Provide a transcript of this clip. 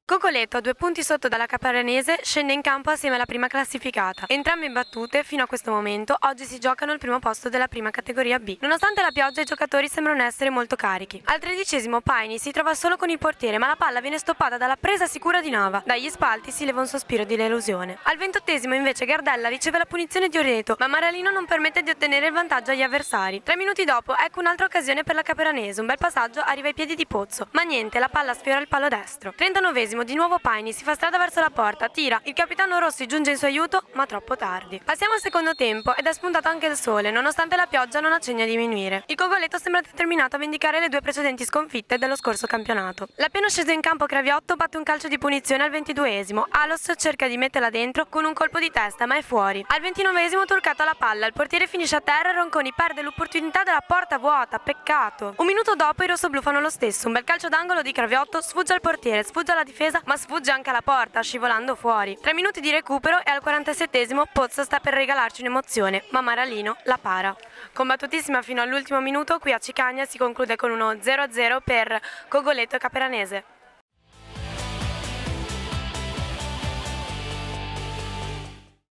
Cogoleto, a 2 punti sotto dalla Caparanese, scende in campo assieme alla prima classificata. Entrambe imbattute, fino a questo momento, oggi si giocano il primo posto della prima categoria B. Nonostante la pioggia, i giocatori sembrano essere molto carichi. Al 13° Paini si trova solo con il portiere, ma la palla viene stoppata dalla presa sicura di Nava. Dagli spalti si leva un sospiro di delusione. Al 28° invece Gardella riceve la punizione di Orieto, ma Maralino non permette di ottenere il vantaggio agli avversari. 3 minuti dopo, ecco un'altra occasione per la Caparanese, un bel passaggio arriva ai piedi di Pozzo, ma niente, la palla sfiora il palo destro. 39° di nuovo Paini si fa strada verso la porta, tira, il capitano Rossi giunge in suo aiuto, ma troppo tardi. Passiamo al secondo tempo ed è spuntato anche il sole, nonostante la pioggia non accenni a diminuire. Il Cogoleto sembra determinato a vendicare le 2 precedenti sconfitte dello scorso campionato. L'appena sceso in campo Craviotto batte un calcio di punizione al 22°, Alos cerca di metterla dentro con un colpo di testa, ma è fuori. Al 29° Turcato alla palla, il portiere finisce a terra e Ronconi perde l'opportunità della porta vuota, peccato. Un minuto dopo i rossoblù fanno lo stesso, un bel calcio d'angolo di Craviotto sfugge al portiere, sfugge alla difesa, ma sfugge anche alla porta, scivolando fuori. 3 minuti di recupero e al 47° Pozzo sta per regalarci un'emozione, ma Maralino la para. Combattutissima fino all'ultimo minuto, qui a Cicagna si conclude con uno 0-0 per Cogoleto e Caperanese.